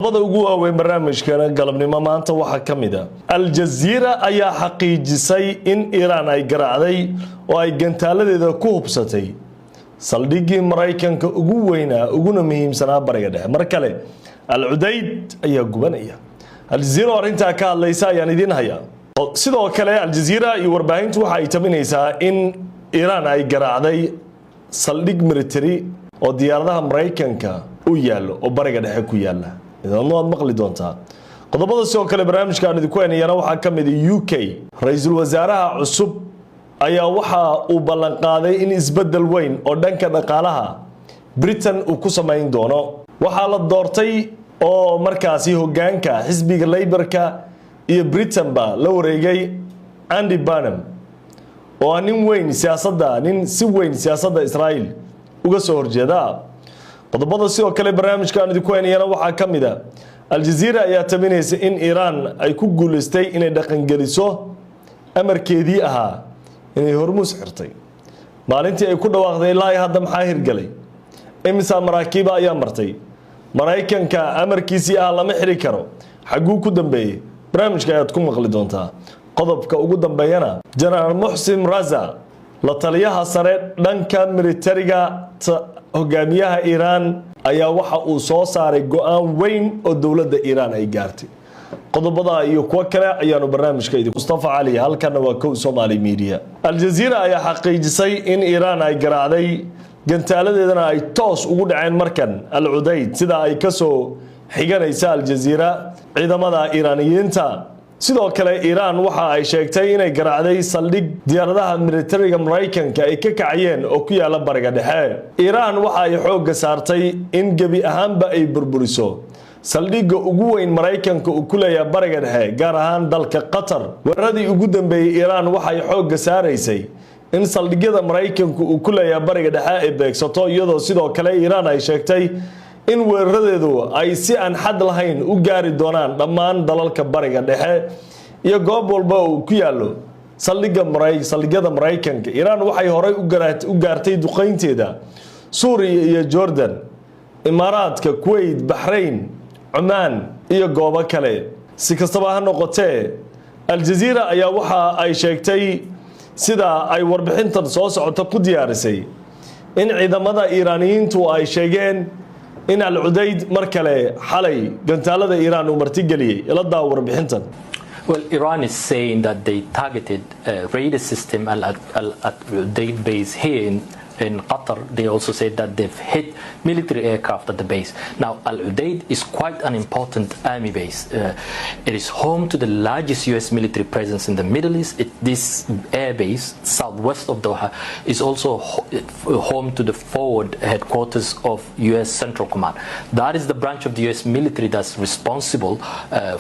labada ugu waaweyn barnaamijkeena galabnimo maanta waxa kamida Al Jazeera ayaa xaqiijisay in Iran ay garaacday oo ay gantaaladeeda ku hubsatay saldhigii Mareykanka ugu weynaa uguna muhiimsanaa bariga dhexe mar kale Al Udeyd ayaa gubanaya Al Jazeera arinta ka hadlaysa ayaan idin hayaa sidoo kale Al Jazeera iyo warbaahintu waxa ay taminaysaa in Iran ay garaacday saldhig military oo diyaaradaha Mareykanka u yaalo oo bariga dhexe ku yaala idan waad maqli doontaa qodobada sidoo kale barnaamijkan idinku eenayana waxa kamid UK ra'iisul wasaaraha cusub ayaa waxa uu ballan qaaday in isbedel weyn oo dhanka dhaqaalaha Britain uu ku sameyn doono waxa la doortay oo markaasi hoggaanka xisbiga Labourka iyo Britain ba la wareegay Andy Burnham oo nin weyn siyaasadda Israel uga soo horjeeda qodobada sidoo kale barnaamijkan idinku eenayana waxa kamida Al Jazeera ayaa taminaysa in Iran ay ku guuleystay inay dhaqan geliso amarkeedii ahaa inay Hormuz xirtay maalintii ay ku dhawaaqday ilaa hadda maxaa hirgalay imisa maraakiiba ayaa martay Mareykanka amarkiisii ah lama xiri karo xaguu ku dambeeyay barnaamijka ayaad ku maqli doontaa qodobka ugu dambeeyana General Muhsin Raza la taliyaha sare dhanka militariga hogaamiyaha Iran ayaa waxa uu soo saaray go'aan weyn oo dawladda Iran ay gaartay qodobada iyo kuwa kale ayaanu barnaamijka idin Mustafa Ali halkan waa kow Somali Media Al Jazeera ayaa xaqiijisay in Iran ay garaacday gantaaladeedana ay toos ugu dhaceen markan Al Udeyd sida ay ka soo xiganaysa Al Jazeera ciidamada Iiraaniyiinta sidoo kale Iran waxa ay sheegtay inay garaacday saldhig diyaaradaha militariga Mareykanka ay ka kacayeen oo ku yaala bariga dhexe Iran waxa ay xoog saartay in gabi ahaanba ay burburiso saldhigga ugu weyn Mareykanka uu ku leeyahay bariga dhexe gaar ahaan dalka Qatar weeraradii ugu dambeeyay Iran waxa ay xoog saaraysay in saldhigyada Mareykanka uu ku leeyahay bariga dhexe ay beegsato iyadoo sidoo kale Iran ay sheegtay in weeraradeedu ay si aan xad lahayn u gaari doonaan dhammaan dalalka bariga dhexe iyo goob walba uu ku yaalo saldhigyada Mareykanka Iran waxay horay u gaartay duqeynteeda Suuriya iyo Jordan Imaaraadka Kuwait Bahrain Oman iyo goobo kale si kastaba ha noqotee Al Jazeera ayaa waxa ay sheegtay sida ay warbixintan soo socota ku diyaarisay in ciidamada Iiraaniyiintu ay sheegeen in Al Udeyd mar kale xalay gantaalada Iran uu martigeliyay ila daa warbixintan. Well, Iran is saying that they targeted radar system at Udeyd base here in Qatar. They also said that they've hit military aircraft at the base. Now, Al Udeyd is quite an important army base. It is home to the largest US military presence in the Middle East. This air base, southwest of Doha, is also home to the forward headquarters of US Central Command. That is the branch of the US military that's responsible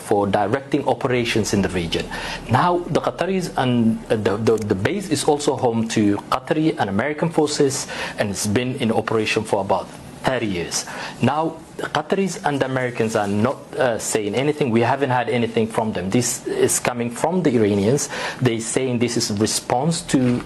for directing operations in the region. Now, the Qataris and the base is also home to Qatari and American forces, and it's been in operation for about 30 years. Now, the Qataris and the Americans are not saying anything. We haven't had anything from them. This is coming from the Iranians. They're saying this is a response to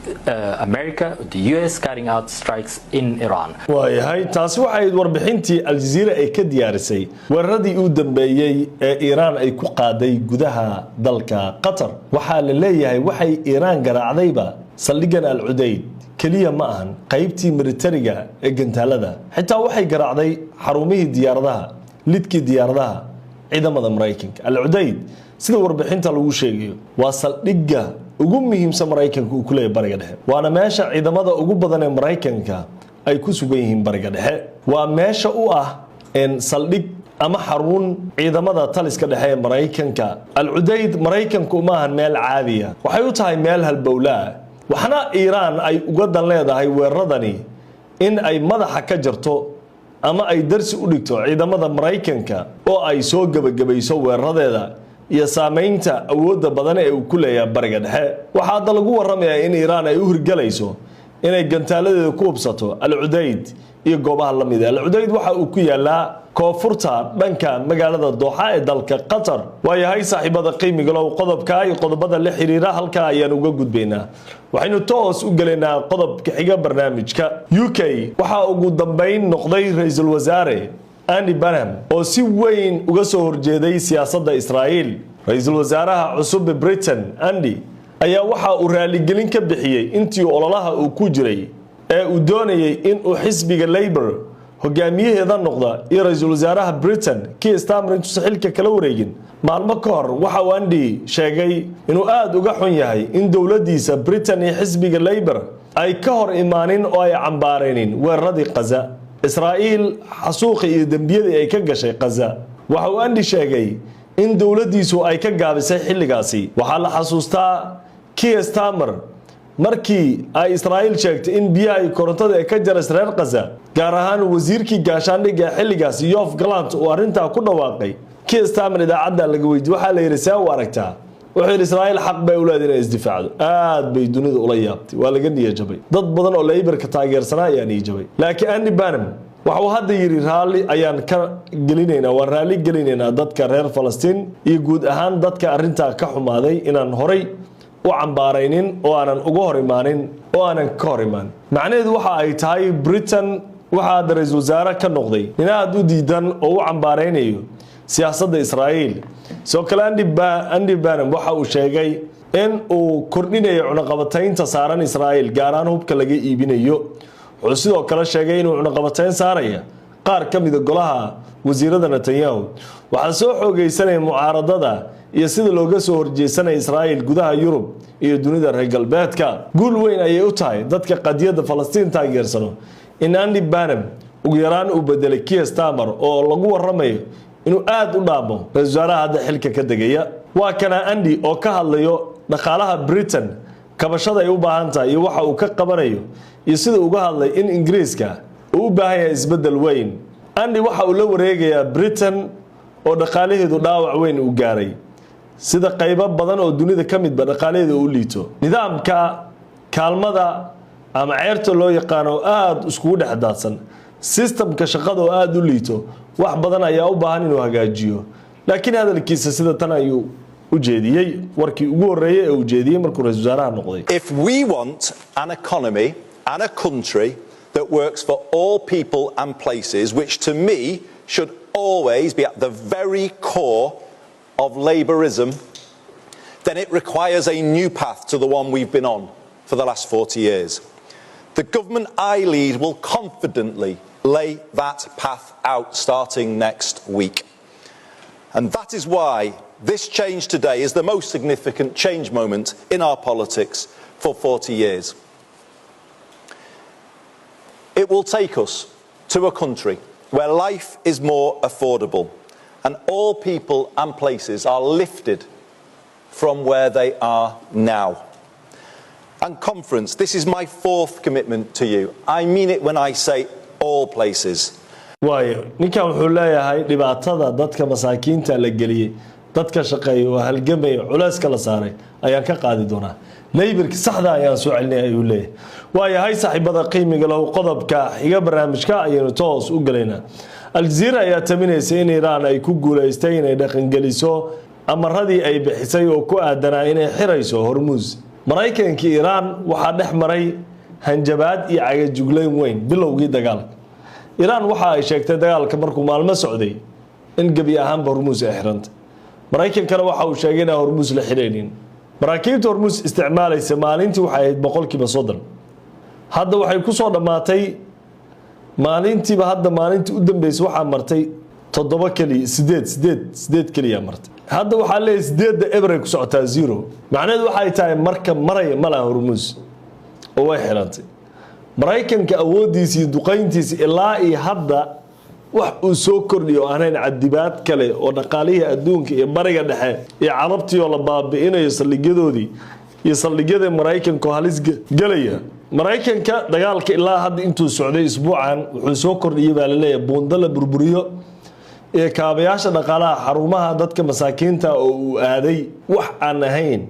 America, the US carrying out strikes in Iran. waayahay taasi waxay warbixintii Al Jazeera ay ka diyaarisay weeraradii uu dambeeyay ee Iran ay ku qaaday gudaha dalka Qatar waxa la leeyahay waxay Iran garaacdayba saldhigan Al Udeyd kaliya ma ahan qaybtii militariga ee gantaalada xitaa waxay garaacday xarumihii diyaaradaha lidkii diyaaradaha ciidamada Mareykanka Al Udeyd sida warbixinta lagu sheegayo waa saldhigga ugu muhiimsan Mareykanka uu ku leeyahay bariga dhexe waana meesha ciidamada ugu badan ee Mareykanka ay ku sugan yihiin bariga dhexe waa meesha u ah in saldhig ama xarun ciidamada taliska dhexe ee Mareykanka Al Udeyd Mareykanku ma ahan meel caadi ah waxay u tahay meel halbowlaa waxna Iran ay uga dan leedahay weeraradani in ay madaxa ka jarto ama ay darsi u dhigto ciidamada Mareykanka oo ay soo gabagabayso weeraradeeda iyo saameynta awoodda badan ee uu ku leeyahay bariga dhexe waxa lagu waramayaa in Iran ay u hirgalayso inay gantaaladeeda ku hubsato Al Udeyd iyo goobaha la mid ah Al Udeyd waxa uu ku yaalaa koonfurta dhanka magaalada Doha ee dalka Qatar waayahay saaxiibada qiimiga loo qodobka iyo qodobada la xiriira halka ayaan uga gudbaynaa waxaynu toos u galeynaa qodobka xiga barnaamijka UK waxa ugu dambeyn noqday ra'iisul wasaare Andy Burnham oo si weyn uga soo horjeeday siyaasadda Israa'iil. Ra'iisul wasaaraha cusub ee Britain Andy ayaa waxa uu raaligelin ka bixiyay intii ololaha uu ku jiray ee uu doonayay in uu xisbiga Labour hogaamiyaheeda noqdo iyo ra'iisul wasaaraha Britain Keir Starmer intuu xilka kala wareegin. maalmo ka hor waxa uu Andy sheegay inuu aad uga xun yahay in dawladdiisa Britain iyo xisbiga Labour ay ka hor imaanin oo ay cambaareenin weeraradii Gaza. Israa'iil xasuuqi iyo dambiyadii ay ka gashay Gaza. waxa uu Andy sheegay in dawladdiisu ay ka gaabisay xilligaasi. waxaa la xasuustaa Keir Starmer markii ay Israa'iil sheegtay in biyaha ay korontada ka jaray reer Gaza, gaar ahaan wasiirkii gaashaandhigga xilligaasi Yoav Gallant oo arrintaa ku dhawaaqay. Keir Starmer idaacadda laga weydiiyay waxa la yiri saa u aragtaa wuxuu Israa'iil xaq bay u leedahay inay isdifaacdo. aad bay dunida ula yaabtay, waa laga niyajabay. dad badan oo Labour ka taageersanaa ayaa niyajabay. laakiin Andy Burnham waxa uu hadda yiri raali ayaan ka gelinaynaa, waan raali gelinaynaa dadka reer Falastiin iyo guud ahaan dadka arrintaa ka xumaaday inaan horay u cambaaraynin oo aanan uga hor imaanin oo aanan ka hor imaan. macnaheedu waxa ay tahay Britain waxa ra'iisul wasaare ka noqday nin aad u diidan oo u cambaaraynayo siyaasadda Israa'iil. soo kale Andy Burnham waxa uu sheegay in uu kordhinayo cunaqabataynta saaran Israa'iil gaar ahaan hubka laga iibinayo. wuxuu sidoo kale sheegay inuu cunaqabatayn saaraya qaar ka mid ah golaha wasiirada Netanyahu. waxaa soo xoogaysanaya mucaaradada iyo sida looga soo horjeesanay Israa'iil gudaha Yurub iyo dunida reer galbeedka. guul weyn ayay u tahay dadka qadiyadda Falastiin taageersano in Andy Burnham ugu yaraan uu bedelay Keir Starmer oo lagu waramayo inuu aad u dhaamo ra'iisul wasaaraha hadda xilka ka degaya. waa kana Andy oo ka hadlayo dhaqaalaha Britain, kabashada ay u baahan tahay iyo waxa uu ka qabanayo iyo sida uga hadlay in Ingiriiska uu u baahan yahay isbedel weyn. Andy waxa uu la wareegayaa Britain oo dhaqaalaheedu dhaawac weyn u gaaray, sida qaybo badan oo dunida ka mid ba dhaqaalaheedu u liito. nidaamka kaalmada ama ceerta loo yaqaan oo aad iskugu dhexdaadsan, systemka shaqada oo aad u liito, wax badan ayaa u baahan inuu hagaajiyo. laakiin hadalkiisa sida tan ayuu u jeediyay warkii ugu horeeyay ee u jeediyay markuu ra'iisul wasaaraha noqday. If we want an economy and a country that works for all people and places, which to me should always be at the very core of Labourism, then it requires a new path to the one we've been on for the last 40 years. The government I lead will confidently lay that path out starting next week. And that is why this change today is the most significant change moment in our politics for 40 years. It will take us to a country where life is more affordable and all people and places are lifted from where they are now. And conference, this is my fourth commitment to you. I mean it when I say all places. waayo ninkan wuxuu leeyahay dhibaatada dadka masaakiinta la geliyay, dadka shaqeeya oo halgamay culeyska la saaray ayaan ka qaadi doonaa. Labourka saxda ayaan soo celinay ayuu leeyahay. waayahay saaxiibada qiimiga leh qodobka xiga barnaamijka ayaynu toos u galaynaa. Al Jazeera ayaa taminaysa in Iran ay ku guuleystay inay dhaqangeliso amaradii ay bixisay oo ku aadanaa inay xirayso Hormuz. Maraykanka Iran waxaa dhex maray hanjabaad iyo cagajuglayn weyn bilowgii dagaalka. Iran waxa ay sheegtay dagaalka markuu maalmo socday in gabi ahaanba Hormuz ay xirantay. Maraykankana waxa uu sheegay in Hormuz la xireenin. maraakiibta Hormuz isticmaalaysa maalintii waxay ahayd 30%. hadda waxay ku soo dhamaatay maalintiiba hadda maalintii u dambeysay waxa martay 7 kaliya 8 kaliya martay. hadda waxa leeyahay 8 ebre ku socotaa 0. macnaheedu waxay tahay marka maray mala Hormuz oo way xirantay. Maraykanka awoodiisa iyo duqayntiisa ilaa iyo hadda wax uu soo kordhiyo aanay cadibaad kale oo dhaqaalihi adduunka iyo bariga dhexe iyo carabtii oo la baabi'inayo saldhigyadoodii iyo saldhigyada Maraykanka oo halis galaya. Maraykanka dagaalka ilaa hadda intuu socday isbuucan wuxuu soo kordhiyay baa la leeyahay buundala burburiyo ee kaabayaasha dhaqaalaha xarumaha dadka masaakiinta oo uu aaday wax aan ahayn,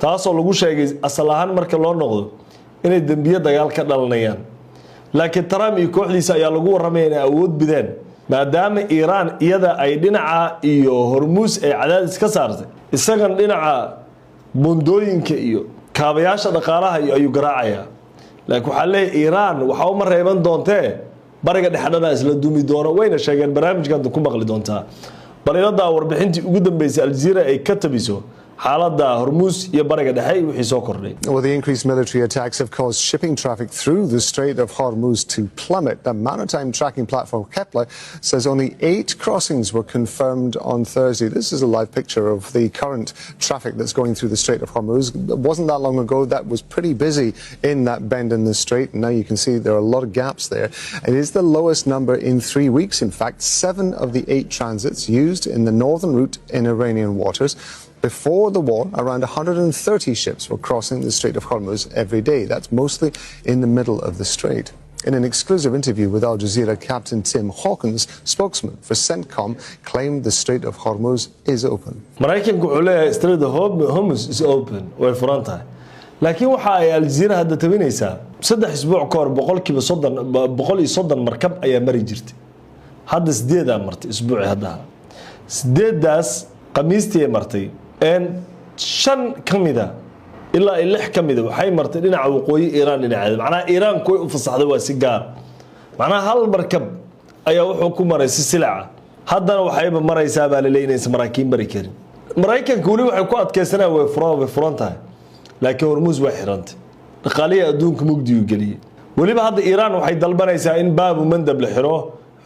taasoo lagu sheegay asal ahaan marka loo noqdo inay dambiye dagaal ka dhalanayaan. laakiin Trump iyo kooxdiisa ayaa lagu waramay inay awood bideen maadaama Iran iyada ay dhinaca iyo Hormuz ay cadaadis ka saartay, isagan dhinaca bundooyinka iyo kaabayaasha dhaqaalaha ayuu garaacaya. laakiin waxa leeyahay Iran waxa u mareeban doontee bariga dhexdhana isla duumi doono wayna sheegeen barnaamijkan ku maqli doontaa bariirada warbixintii ugu dambeysay Al Jazeera ay ka tabiso xaaladda Hormuz iyo bariga dhexe wixii soo kordhay. Well, the increased military attacks have caused shipping traffic through the Strait of Hormuz to plummet. The maritime tracking platform Kepler says only 8 crossings were confirmed on Thursday. This is a live picture of the current traffic that's going through the Strait of Hormuz. It wasn't that long ago that was pretty busy in that bend in the strait. And now you can see there are a lot of gaps there. It is the lowest number in 3 weeks. In fact, 7 of the 8 transits used in the northern route in Iranian waters. Before the war, around 130 ships were crossing the Strait of Hormuz every day. That's mostly in the middle of the strait. In an exclusive interview with Al Jazeera, Captain Tim Hawkins, spokesman for CENTCOM, claimed the Strait of Hormuz is open. Maraykanku wuxuu leeyahay Strait of Hormuz is open way furan tahay laakiin waxa ay Al Jazeera hadda tabinaysaa 3 isbuuc ka hor 130 markab ayaa mari jirtay hadda 8 martay isbuuci hadda 8daas qamiistii martay en 5 kamida ilaa 6 kamida waxay martay dhinaca waqooyi Iran dhinaceeda macnaha Iran ku u fasaxday waa si gaar macnaha hal markab ayaa wuxuu ku maray silsilaca haddana waxay maraysaa baa leeyahay maraakiin bari karin Maraykanku wali waxay ku adkaysanaa way furan tahay laakiin Hormuz way xirantay dhaqaaliga adduunka mugdi u galiyay waliba hadda Iran waxay dalbanaysaa in baabu mandab la xiro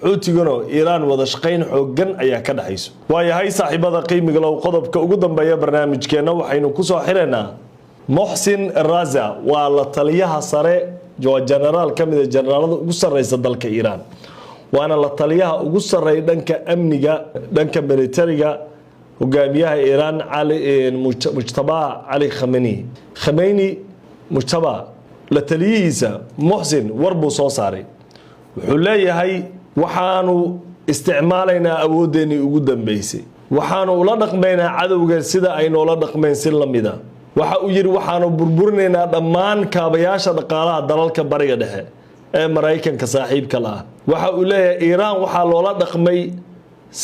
xuutigano Iran wada shaqayn xooggan ayaa ka dhaxayso waayahay saaxiibada qiimiga loo qodobka ugu dambeeya barnaamijkeena waxaynu ku soo xireynaa Mohsin Raza waa la taliyaha sare general kamid ah generaalada ugu sareysa dalka Iran waana la taliyaha ugu sareeya dhanka amniga dhanka militariga hogaamiyaha Iran Ali Mujtaba Ali Khamenei Mujtaba la taliyihiisa Mohsin warbu soo saaray wuxuu leeyahay waxaanu isticmaalaynaa awoodeeni ugu dambeysay waxaanu ula dhaqmaynaa cadawga sida ay noola dhaqmeen si lamida waxa uu yiri waxaanu burburinaynaa dhammaan kaabayaasha dhaqaalaha dalalka bariga dhexe ee Maraykanka saaxiibka la ah waxa uu leeyahay Iran waxa loola dhaqmay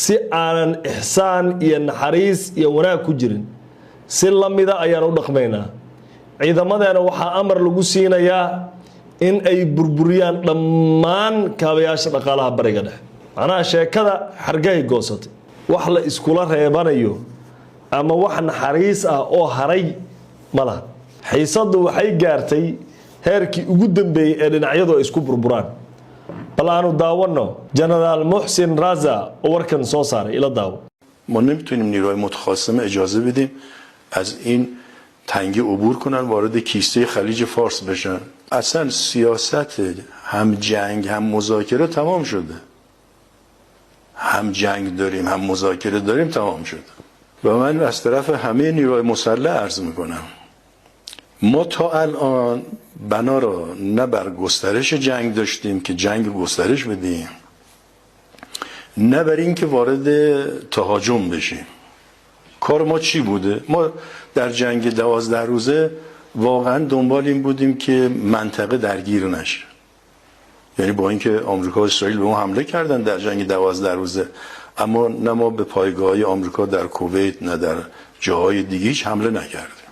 si aanan ihsaan iyo naxariis iyo wanaag ku jirin si lamida ayaan u dhaqmaynaa ciidamadeena waxa amar lagu siinayaa in ay burburiyaan dhammaan kaabayaasha dhaqaalaha bariga dhexe macnaha sheekada xargay goosatay wax la iskula reebanayo ama wax naxariis ah oo haray mala xiisadu waxay gaartay heerkii ugu dambeeyay ee dhinacyadu ay isku burburaan bal aanu daawano General Mohsin Raza oo warkan soo saaray ila daawo ما نمیتونیم نیروهای متخاصم اجازه بدیم از این تنگه عبور کنن وارد کیسه خلیج فارس بشن اصلا سیاست هم جنگ هم مذاکره تمام شده هم جنگ داریم هم مذاکره داریم تمام شده و من از طرف همه نیروهای مسلح عرض میکنم ما تا الان بنا را نه بر گسترش جنگ داشتیم که جنگ گسترش بدیم نه بر این که وارد تهاجم بشیم کار ما چی بوده؟ ما در جنگ 12 روزه واقعا دنبال این بودیم که منطقه درگیر نشه یعنی با اینکه آمریکا و اسرائیل به ما حمله کردن در جنگ 12 روزه اما نه ما به پایگاه‌های آمریکا در کویت نه در جاهای دیگه هیچ حمله نکردیم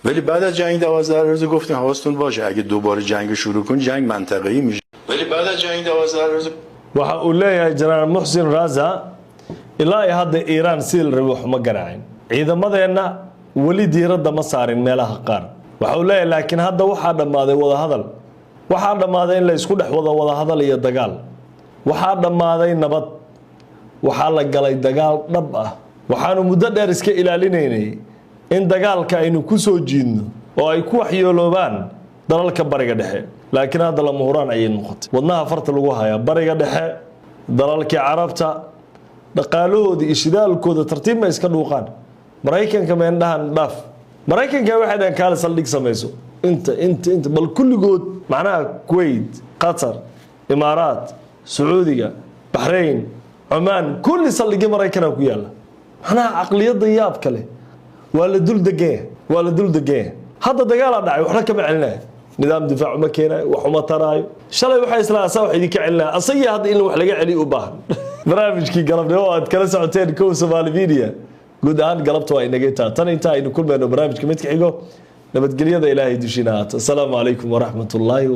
ولی بعد از جنگ 12 روزه گفتیم حواستون باشه اگه دوباره جنگ شروع کن جنگ منطقه‌ای میشه ولی بعد از جنگ 12 روزه waxa uu leeyahay General Mohsin Raza ilaa hadda Iran sil ruux ma garaacin ciidamadeena wali diiradda ma saarin meelaha qaar waxa uu leeyahay laakiin hadda waxa dhamaaday wada hadal waxa dhamaaday in la isku dhex wada hadal iyo dagaal waxa dhamaaday nabad waxa la galay dagaal dhab ah waxaanu muddo dheer iska ilaalinaynay in dagaalka aynu ku soo jiidno oo ay ku waxyeeloobaan dalalka bariga dhexe laakiin hadda la muhuraan ay noqotay wadnaha farta lagu hayaa bariga dhexe dalalka carabta dhaqaalahoodii ishidaalkooda tartiib ma iska dhuuqaan Maraykanka meendhahan dhaaf Maraykanka waxay dhan kala saldhig sameeyso inta bal kulligood macnaha Kuwait Qatar Imaaraat Sacuudiga Bahrain Oman kulli saldhigi Maraykanka ku yaala macnaha aqliyada yaab kale waa la dul degay hadda dagaal dhacay waxna kama celinaa nidaam difaac ma keenay wax uma taraayo shalay waxa islaasaa wax idinka celinaa asaya hadda in wax laga celiyo u baahan barnaamijkii galabnimo aad kala socoteen kow Somali Media guud ahaan galabta waa inaga tan inta aynu kulmayno barnaamijka mid ka xigo nabadgelyada Ilaahay dushina assalaamu alaykum wa rahmatullahi